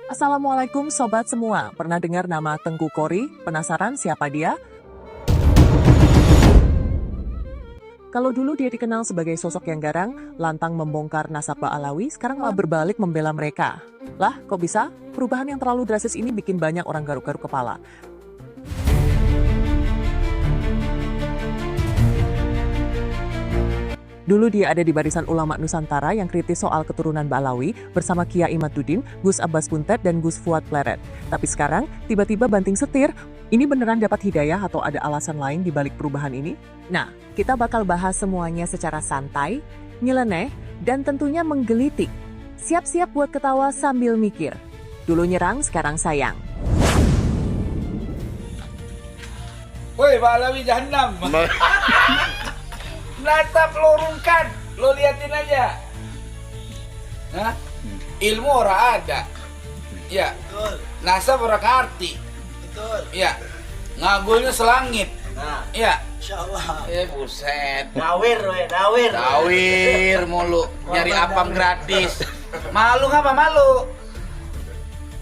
Assalamualaikum sobat semua, pernah dengar nama Tengku Kori? Penasaran siapa dia? Kalau dulu dia dikenal sebagai sosok yang garang, lantang membongkar nasab Ba'alawi, sekarang malah berbalik membela mereka. Lah, kok bisa? Perubahan yang terlalu drastis ini bikin banyak orang garuk-garuk kepala. Dulu dia ada di barisan ulama Nusantara yang kritis soal keturunan Ba'alawi bersama Kiai Imaduddin, Gus Abbas Buntet, dan Gus Fuad Pleret. Tapi sekarang, tiba-tiba banting setir. Ini beneran dapat hidayah atau ada alasan lain di balik perubahan ini? Nah, kita bakal bahas semuanya secara santai, nyeleneh, dan tentunya menggelitik. Siap-siap buat ketawa sambil mikir. Dulu nyerang, sekarang sayang. Woi, Ba'alawi Jahannam. Natap lo rungkan, lo liatin aja. Hah? Ilmu orang ada. Ya. Betul. Nasab orang arti. Betul. Ya. Ngagulnya selangit. Nah, Ya. insyaallah. Buset. Nawir we, nawir. Tawir mulu, nyari apam gratis. Malu ngapa malu?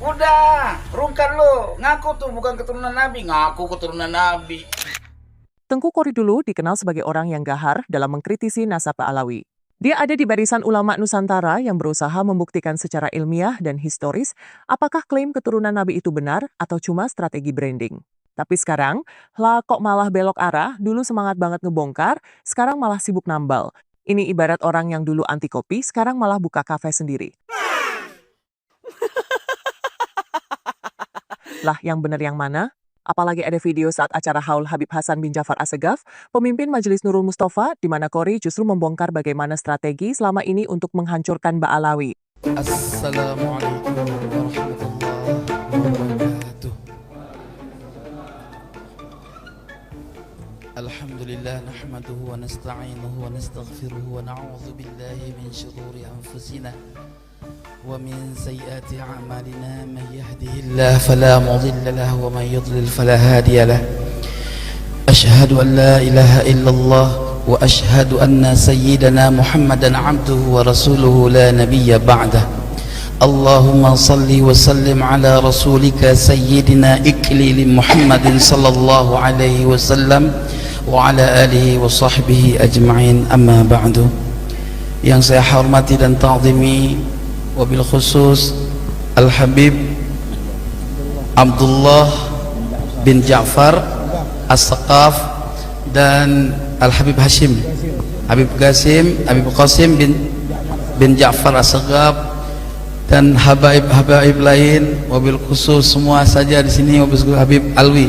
Udah, rungkan lo. Ngaku tuh bukan keturunan Nabi, ngaku keturunan Nabi. Tengku Kori dulu dikenal sebagai orang yang gahar dalam mengkritisi nasab Ba'alawi. Dia ada di barisan ulama Nusantara yang berusaha membuktikan secara ilmiah dan historis apakah klaim keturunan Nabi itu benar atau cuma strategi branding. Tapi sekarang, lah kok malah belok arah, dulu semangat banget ngebongkar, sekarang malah sibuk nambal. Ini ibarat orang yang dulu anti kopi, sekarang malah buka kafe sendiri. Lah yang benar yang mana? Apalagi ada video saat acara haul Habib Hasan bin Ja'far As-Segaf, pemimpin Majelis Nurul Mustafa, di mana Kori justru membongkar bagaimana strategi selama ini untuk menghancurkan Ba'alawi. Assalamualaikum warahmatullahi wabarakatuh. Alhamdulillah nahmaduhu wa nasta'inuhu wa nastaghfiruhu wa na'udzu billahi min shururi anfusina wa min sayyiati a'malina man yahdihillahu fala mudilla lahu wa man yudlil fala hadiya lahu. Ashhadu an la ilaha illallah wa ashhadu anna sayyidana Muhammadan 'abduhu wa rasuluhu la nabiyya ba'dah. Allahumma salli wa sallim ala rasulika sayyidina iklili Muhammadin sallallahu alaihi wasallam wa ala alihi wa sahbihi ajma'in, amma ba'du. Yang saya hormati dan ta'zimi, wabil khusus Al-Habib Abdullah bin Ja'far As-Segaf dan Al-Habib Hashim Habib Qasim bin Ja'far As-Segaf dan habaib lain, wabil khusus semua saja di sini, wabil khusus Habib Alwi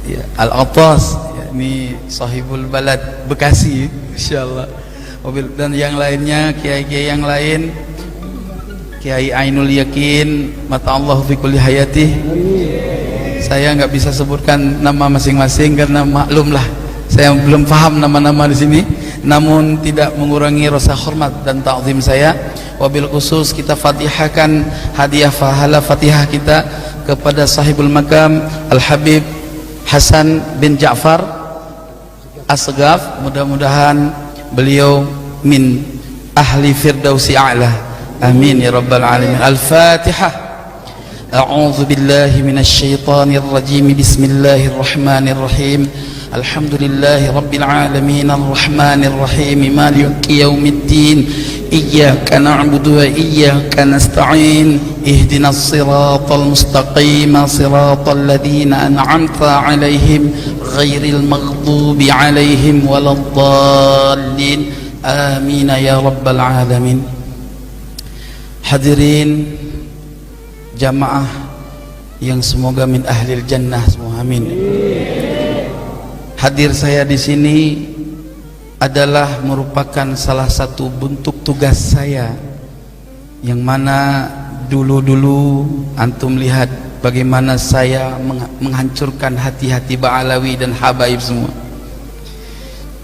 ya, Al-Attas ya, ini sahibul balad Bekasi insyaallah, dan yang lainnya, kiai-kiai yang lain, Kiai Ainul Yakin, mata Allah fi kulli hayati. Saya nggak bisa sebutkan nama masing-masing karena maklumlah saya belum paham nama-nama di sini. Namun tidak mengurangi rasa hormat dan ta'zim saya. Wabil khusus kita fatihahkan hadiah pahala Fatihah kita kepada sahibul makam Al-Habib Hasan bin Ja'far As-Segaf. Mudah-mudahan beliau min ahli firdausi a'la. آمين يا رب العالمين. الفاتحة. أعوذ بالله من الشيطان الرجيم. بسم الله الرحمن الرحيم. الحمد لله رب العالمين الرحمن الرحيم مالك يوم الدين. إياك نعبد وإياك نستعين. اهدنا الصراط المستقيم صراط الذين أنعمت عليهم غير المغضوب عليهم ولا الضالين. آمين يا رب العالمين. Hadirin jamaah yang semoga min ahlil jannah semua, amin. Hadir saya di sini adalah merupakan salah satu bentuk tugas saya, yang mana dulu-dulu antum lihat bagaimana saya menghancurkan hati-hati Ba'alawi dan habaib semua.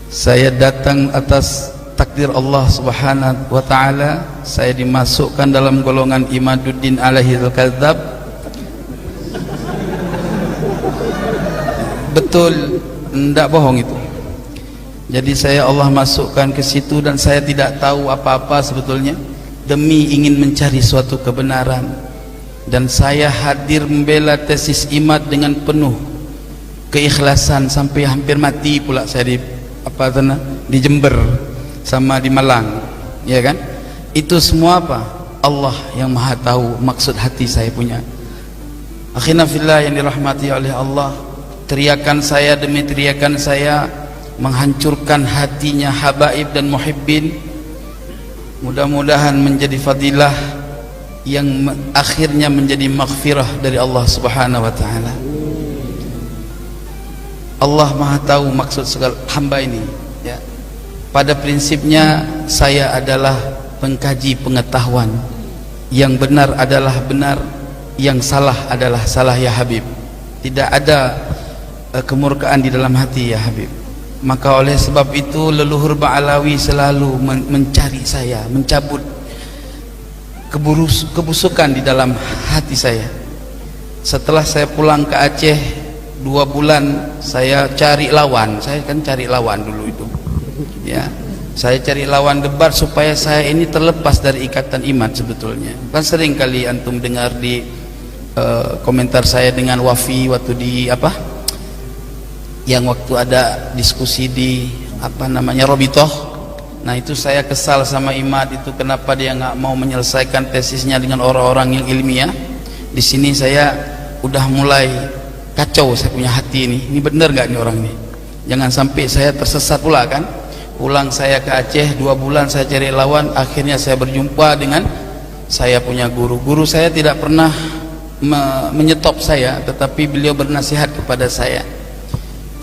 Saya datang atas takdir Allah subhanahu wa ta'ala, saya dimasukkan dalam golongan Imaduddin alaihi al-kadzab. Betul, tidak bohong itu. Jadi saya Allah masukkan ke situ dan saya tidak tahu apa-apa sebetulnya, demi ingin mencari suatu kebenaran. dan saya hadir membela tesis IMAD dengan penuh keikhlasan sampai hampir mati pula saya di Jember sama di Malang, ya kan? Itu semua apa? Allah yang maha tahu maksud hati saya punya. Akhirnya fillah yang dirahmati oleh Allah, teriakan saya demi teriakan saya menghancurkan hatinya habaib dan muhibbin. Mudah-mudahan menjadi fadilah yang akhirnya menjadi maghfirah dari Allah Subhanahu wa taala. Allah maha tahu maksud segala hamba ini, ya. Pada prinsipnya saya adalah pengkaji pengetahuan. Yang benar adalah benar, yang salah adalah salah, ya Habib. Tidak ada kemurkaan di dalam hati, ya Habib. Maka oleh sebab itu leluhur Ba'alawi selalu mencari saya, mencabut kebusukan di dalam hati saya. Setelah saya pulang ke Aceh 2 bulan, saya cari lawan. Saya kan cari lawan dulu itu, ya. Saya cari lawan debat supaya saya ini terlepas dari ikatan IMAD sebetulnya. Kan sering kali antum dengar di komentar saya dengan Wafi waktu di yang waktu ada diskusi di Robitoh. Nah itu saya kesal sama IMAD itu, kenapa dia nggak mau menyelesaikan tesisnya dengan orang-orang yang ilmiah. Di sini saya udah mulai kacau, saya punya hati ini benar nggak nih orang ini, jangan sampai saya tersesat pula kan. Pulang saya ke Aceh 2 bulan saya cari lawan, akhirnya saya berjumpa dengan saya punya guru saya tidak pernah menyetop saya, tetapi beliau bernasihat kepada saya,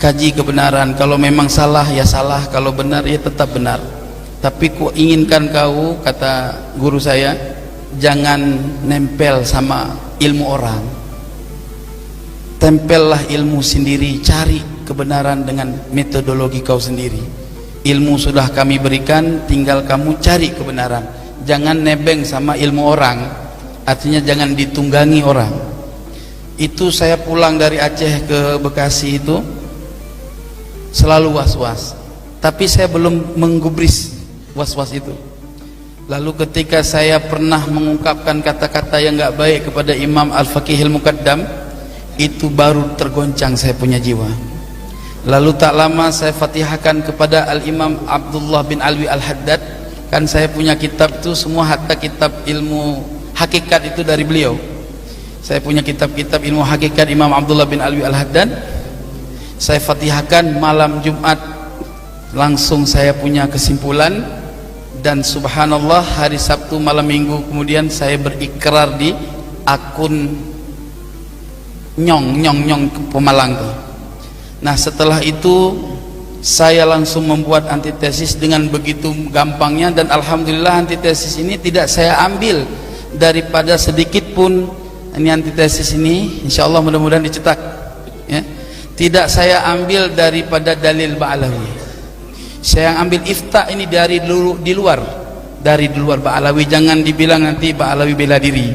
kaji kebenaran, kalau memang salah ya salah, kalau benar ya tetap benar. Tapi ku inginkan kau, kata guru saya, jangan nempel sama ilmu orang, tempellah ilmu sendiri, cari kebenaran dengan metodologi kau sendiri. Ilmu sudah kami berikan, tinggal kamu cari kebenaran. Jangan nebeng sama ilmu orang, artinya jangan ditunggangi orang. Itu saya pulang dari Aceh ke Bekasi itu selalu was-was, tapi saya belum menggubris was-was itu. Lalu ketika saya pernah mengungkapkan kata-kata yang enggak baik kepada Imam Al-Faqihil Muqaddam, itu baru tergoncang saya punya jiwa. Lalu tak lama saya fatihahkan kepada Al-Imam Abdullah bin Alwi Al-Haddad. Kan saya punya kitab itu semua, hatta kitab ilmu hakikat itu dari beliau. Saya punya kitab-kitab ilmu hakikat Imam Abdullah bin Alwi Al-Haddad. Saya fatihahkan malam Jumat, langsung saya punya kesimpulan. Dan subhanallah hari Sabtu malam Minggu kemudian saya berikrar di akun nyong Pemalang tuh. Nah setelah itu saya langsung membuat antitesis dengan begitu gampangnya, dan alhamdulillah antitesis ini tidak saya ambil daripada sedikit pun. Ini antitesis ini insyaallah mudah-mudahan dicetak, ya. Tidak saya ambil daripada dalil Ba'alawi. Saya ambil ifta ini dari di luar Ba'alawi. Jangan dibilang nanti Ba'alawi bela diri.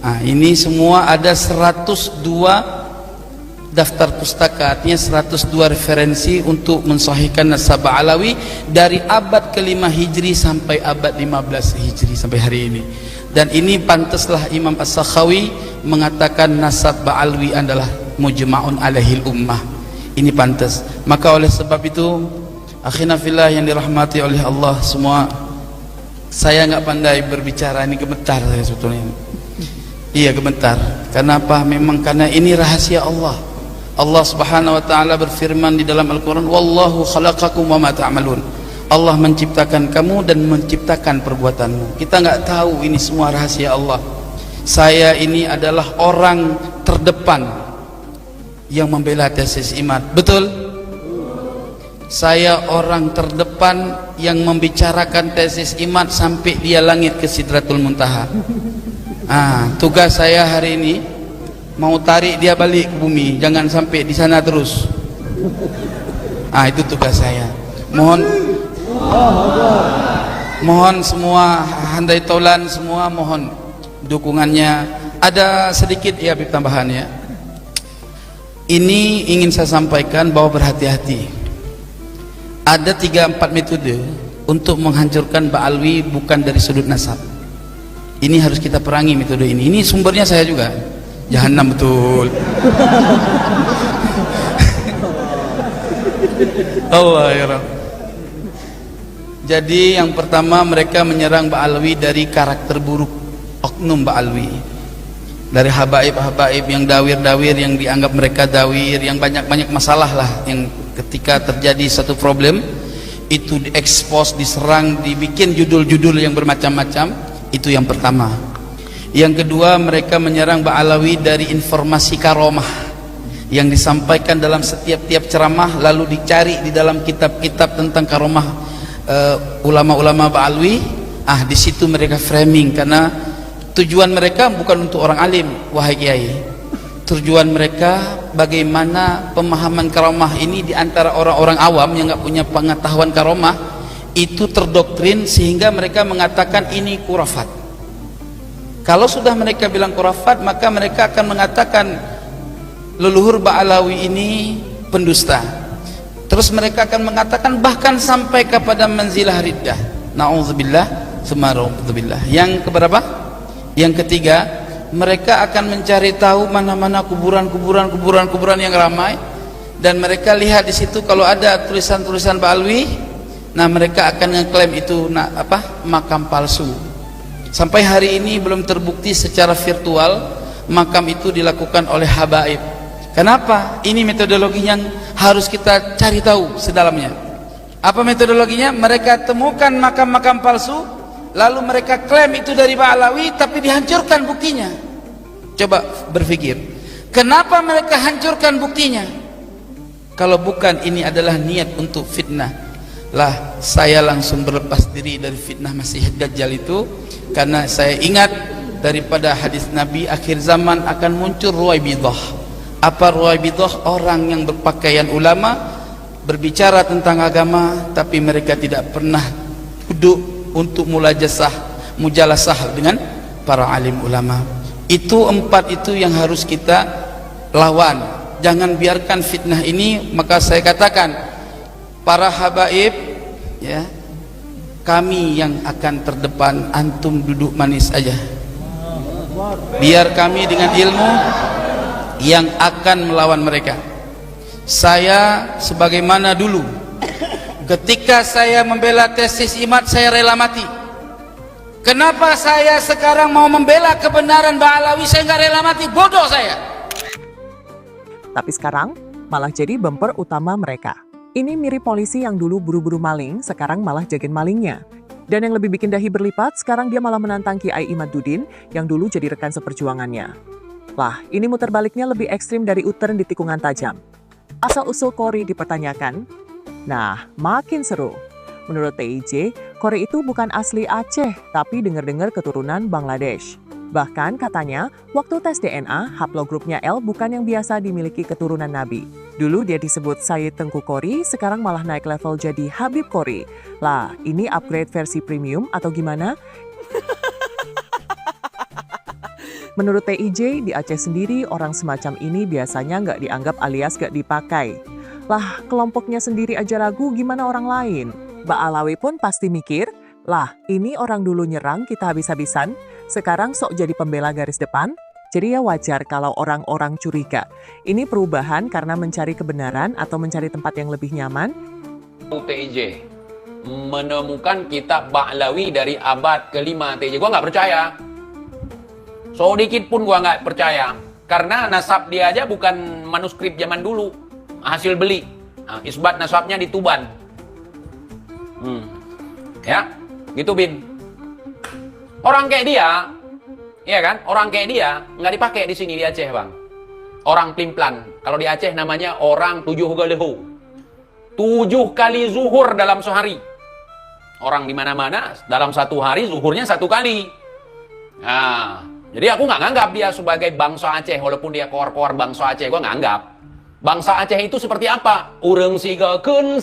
Nah, ini semua ada 102 daftar pustaka, artinya 102 referensi untuk mensahihkan nasab Ba'alawi dari abad ke-5 Hijri sampai abad 15 Hijri sampai hari ini. Dan ini pantaslah Imam As-Sakhawi mengatakan nasab Ba'alawi adalah mujma'un alaihil ummah. Ini pantas. Maka oleh sebab itu, akhina fillah yang dirahmati oleh Allah semua, saya nggak pandai berbicara, ini gemetar saya sebetulnya. Iya gemetar. Kenapa? Memang karena ini rahasia Allah. Allah Subhanahu wa taala berfirman di dalam Al-Qur'an, "Wallahu khalaqakum wa ma ta'malun." Allah menciptakan kamu dan menciptakan perbuatanmu. Kita nggak tahu, ini semua rahasia Allah. Saya ini adalah orang terdepan yang membela tesis IMAD. Betul? Saya orang terdepan yang membicarakan tesis IMAD sampai dia langit ke Sidratul Muntaha. Tugas saya hari ini mau tarik dia balik ke bumi, jangan sampai di sana terus. Itu tugas saya. Mohon semua handai taulan semua, mohon dukungannya. Ada sedikit ya tambahan ya. Ini ingin saya sampaikan bahwa berhati-hati. Ada 3-4 metode untuk menghancurkan Ba'alawi bukan dari sudut nasab. Ini harus kita perangi metode ini. Ini sumbernya saya juga. Jahanam betul. Allah ya Rabb. Jadi yang pertama mereka menyerang Ba'alawi dari karakter buruk oknum Ba'alawi, dari habaib-habaib yang dawir-dawir, yang dianggap mereka dawir, yang banyak-banyak masalah lah, yang ketika terjadi satu problem itu diekspos, diserang, dibikin judul-judul yang bermacam-macam. Itu yang pertama. Yang kedua, mereka menyerang Ba'alawi dari informasi karomah yang disampaikan dalam setiap ceramah, lalu dicari di dalam kitab-kitab tentang karomah ulama-ulama Ba'alawi. Di situ mereka framing, karena tujuan mereka bukan untuk orang alim, wahai kiai. Tujuan mereka bagaimana pemahaman karomah ini di antara orang-orang awam yang nggak punya pengetahuan karomah itu terdoktrin, sehingga mereka mengatakan ini khurafat. Kalau sudah mereka bilang khurafat, maka mereka akan mengatakan leluhur Ba'alawi ini pendusta. Terus mereka akan mengatakan bahkan sampai kepada manzilah riddah. Na'udzubillah, tsumma na'udzubillah. Yang keberapa? Yang ketiga, mereka akan mencari tahu mana-mana kuburan yang ramai, dan mereka lihat di situ kalau ada tulisan-tulisan Ba'alawi. Nah, mereka akan ngeklaim itu makam palsu. Sampai hari ini belum terbukti secara virtual makam itu dilakukan oleh habaib. Kenapa? Ini metodologi yang harus kita cari tahu sedalamnya. Apa metodologinya? Mereka temukan makam-makam palsu, lalu mereka klaim itu dari Ba'alawi, tapi dihancurkan buktinya. Coba berpikir, kenapa mereka hancurkan buktinya? Kalau bukan ini adalah niat untuk fitnah, lah saya langsung berlepas diri dari fitnah Masih Dajjal itu, karena saya ingat daripada hadis Nabi akhir zaman akan muncul Ruwaibidah. Apa Ruwaibidah? Orang yang berpakaian ulama, berbicara tentang agama, tapi mereka tidak pernah duduk untuk mujalasah dengan para alim ulama. Itu empat itu yang harus kita lawan. Jangan biarkan fitnah ini. Maka saya katakan, para habaib, ya, kami yang akan terdepan, antum duduk manis aja. Biar kami dengan ilmu yang akan melawan mereka. Saya sebagaimana dulu ketika saya membela tesis IMAD, saya rela mati. Kenapa saya sekarang mau membela kebenaran Ba'alawi, saya nggak rela mati? Bodoh saya. Tapi sekarang malah jadi bumper utama mereka. Ini mirip polisi yang dulu buru-buru maling, sekarang malah jagain malingnya. Dan yang lebih bikin dahi berlipat, sekarang dia malah menantang Kiai Imaduddin yang dulu jadi rekan seperjuangannya. Lah, ini muter baliknya lebih ekstrim dari U-turn di tikungan tajam. Asal-usul Qori dipertanyakan. Nah, makin seru. Menurut TIJ, Qori itu bukan asli Aceh, tapi dengar-dengar keturunan Bangladesh. Bahkan katanya, waktu tes DNA, haplogrupnya L bukan yang biasa dimiliki keturunan Nabi. Dulu dia disebut Sayyid Tengku Qori, sekarang malah naik level jadi Habib Qori. Lah, ini upgrade versi premium atau gimana? Menurut TIJ, di Aceh sendiri orang semacam ini biasanya nggak dianggap alias nggak dipakai. Lah, kelompoknya sendiri aja ragu, gimana orang lain? Ba'alawi pun pasti mikir, lah ini orang dulu nyerang kita habis-habisan, sekarang sok jadi pembela garis depan. Jadi ya wajar kalau orang-orang curiga. Ini perubahan karena mencari kebenaran atau mencari tempat yang lebih nyaman? TIJ menemukan kitab Ba'alawi dari abad ke-5. TIJ, gua nggak percaya. So dikit pun gua nggak percaya. Karena nasab dia aja bukan manuskrip zaman dulu, hasil beli. Nah, isbat nasabnya di Tuban. Ya, gitu Bin. Orang kayak dia, ya kan? Orang kayak dia nggak dipakai di sini di Aceh, Bang. Orang plimplan. Kalau di Aceh namanya orang 7 galehu. 7 kali zuhur dalam sehari. Orang di mana-mana dalam satu hari zuhurnya 1 kali. Nah, jadi aku nggak nganggap dia sebagai bangsa Aceh, walaupun dia koar-koar bangsa Aceh, gua nggak anggap. Bangsa Aceh itu seperti apa? Urang sigakeun,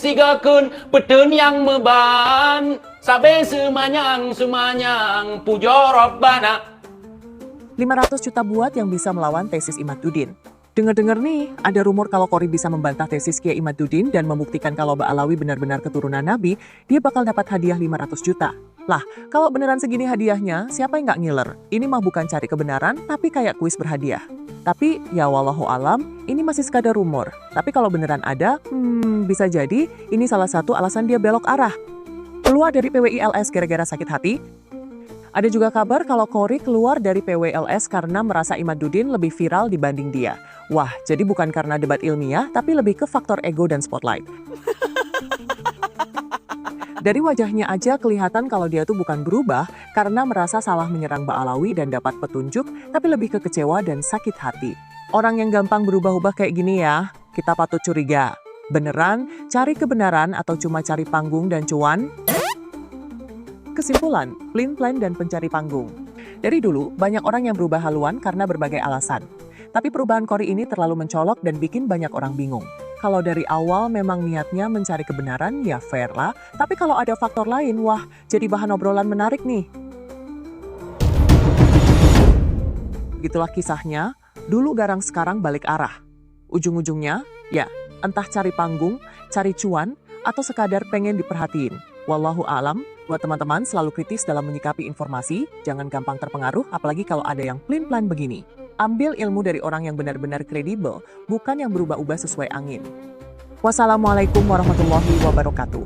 peten yang meban, sabe semanyang, pujo Rabbana. 500 juta buat yang bisa melawan tesis Imaduddin. Dengar-dengar nih, ada rumor kalau Qori bisa membantah tesis Kiai Imaduddin dan membuktikan kalau Ba'alawi benar-benar keturunan Nabi, dia bakal dapat hadiah 500 juta. Lah, kalau beneran segini hadiahnya, siapa yang nggak ngiler? Ini mah bukan cari kebenaran, tapi kayak kuis berhadiah. Tapi, ya wallahu alam, ini masih sekadar rumor. Tapi kalau beneran ada, bisa jadi ini salah satu alasan dia belok arah. Keluar dari PWILS gara-gara sakit hati. Ada juga kabar kalau Korrie keluar dari PWLS karena merasa Imaduddin lebih viral dibanding dia. Wah, jadi bukan karena debat ilmiah, tapi lebih ke faktor ego dan spotlight. Dari wajahnya aja kelihatan kalau dia tuh bukan berubah karena merasa salah menyerang Mbak Alawi dan dapat petunjuk, tapi lebih ke kecewa dan sakit hati. Orang yang gampang berubah-ubah kayak gini ya, kita patut curiga. Beneran cari kebenaran atau cuma cari panggung dan cuan? Kesimpulan, pelin-pelan dan pencari panggung. Dari dulu, banyak orang yang berubah haluan karena berbagai alasan. Tapi perubahan Korrie ini terlalu mencolok dan bikin banyak orang bingung. Kalau dari awal memang niatnya mencari kebenaran, ya fair lah. Tapi kalau ada faktor lain, wah, jadi bahan obrolan menarik nih. Gitulah kisahnya, dulu garang sekarang balik arah. Ujung-ujungnya, ya, entah cari panggung, cari cuan, atau sekadar pengen diperhatiin. Wallahu alam, buat teman-teman selalu kritis dalam menyikapi informasi, jangan gampang terpengaruh, apalagi kalau ada yang pelin-pelan begini. Ambil ilmu dari orang yang benar-benar kredibel, bukan yang berubah-ubah sesuai angin. Wassalamualaikum warahmatullahi wabarakatuh.